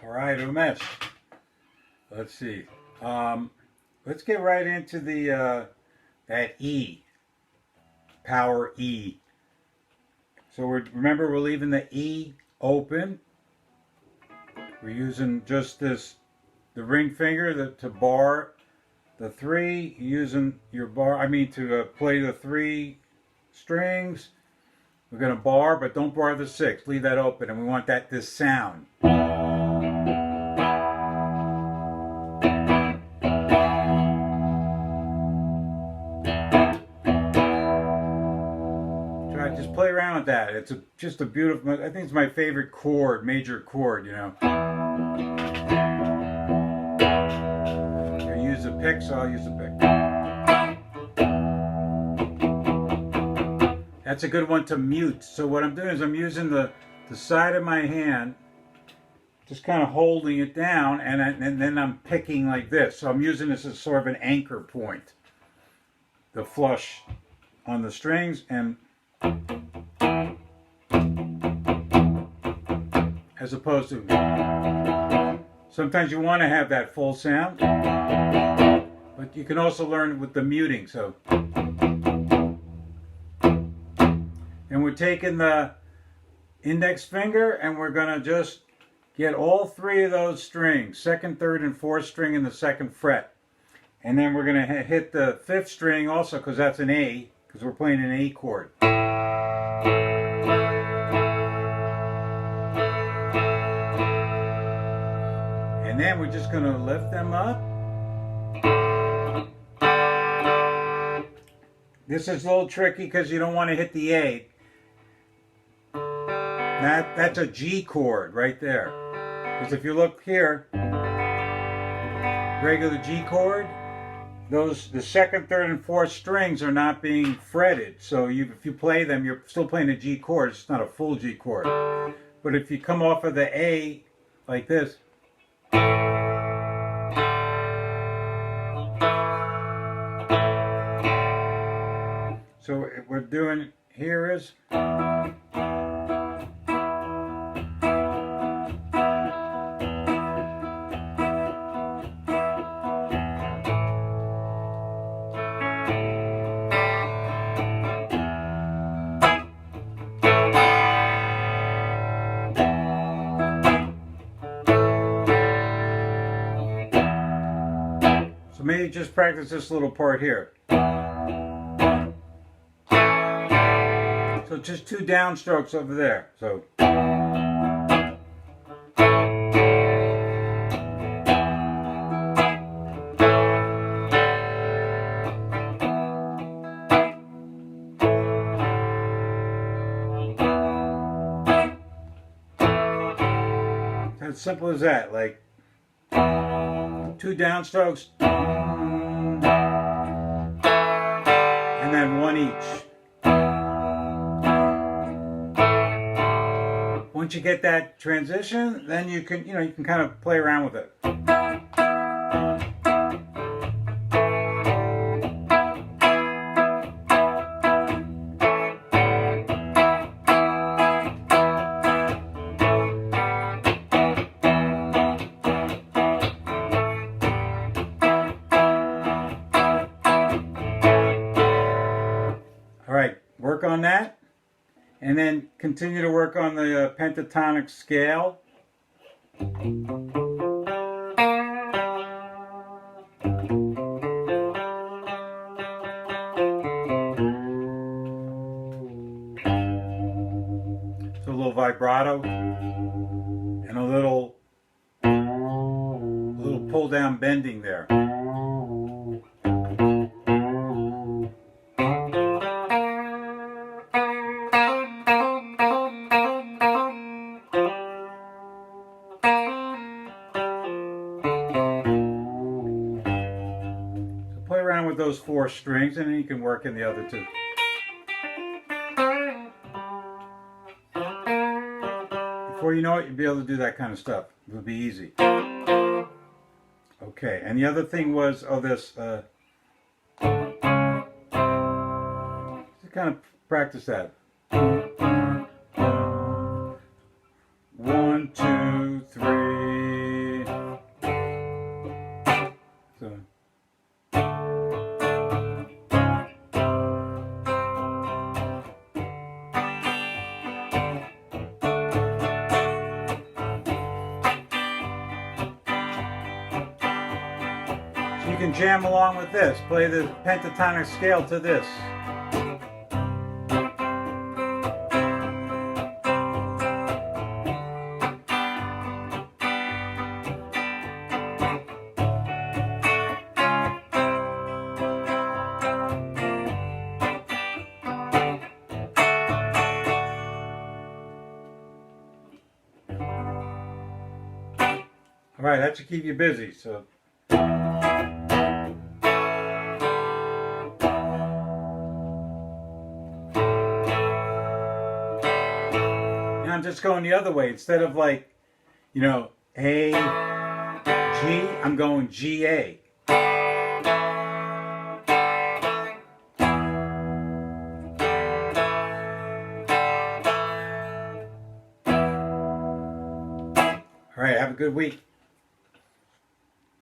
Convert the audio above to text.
All right, Umesh. Let's see. Let's get right into the that E, power E. So remember, we're leaving the E open. We're using just the ring finger to bar the three. Using your bar, to play the three strings. We're gonna bar, but don't bar the six. Leave that open, and we want this sound. Just play around with that. It's just a beautiful. I think it's my favorite chord, major chord. You know. I use a pick, so I'll use a pick. That's a good one to mute. So what I'm doing is I'm using the side of my hand, just kind of holding it down, and then I'm picking like this. So I'm using this as sort of an anchor point. The flush on the strings and. As opposed to sometimes you want to have that full sound, but you can also learn with the muting. So, and we're taking the index finger and we're going to just get all three of those strings, second, third, and fourth string in the second fret, and then we're going to hit the fifth string also because that's an A, because we're playing an A chord. And then we're just going to lift them up. This is a little tricky because you don't want to hit the A. That's a G chord right there. Because if you look here, regular G chord, the second, third, and fourth strings are not being fretted. So if you play them, you're still playing a G chord. It's not a full G chord. But if you come off of the A like this, so what we're doing here is so maybe just practice this little part here. So just two downstrokes over there. So as simple as that, like two downstrokes and then one each. Once you get that transition, then you can kind of play around with it. All right, work on that. And then continue to work on the pentatonic scale. So a little vibrato and a little pull down bending there. Play around with those four strings and then you can work in the other two. Before you know it, you'll be able to do that kind of stuff. It'll be easy. Okay, and the other thing was, this, to kind of practice that. 1, 2, 3. can jam along with this. Play the pentatonic scale to this. All right, that should keep you busy. So. Now I'm just going the other way. Instead of like, you know, A, G, I'm going G, A. All right, have a good week.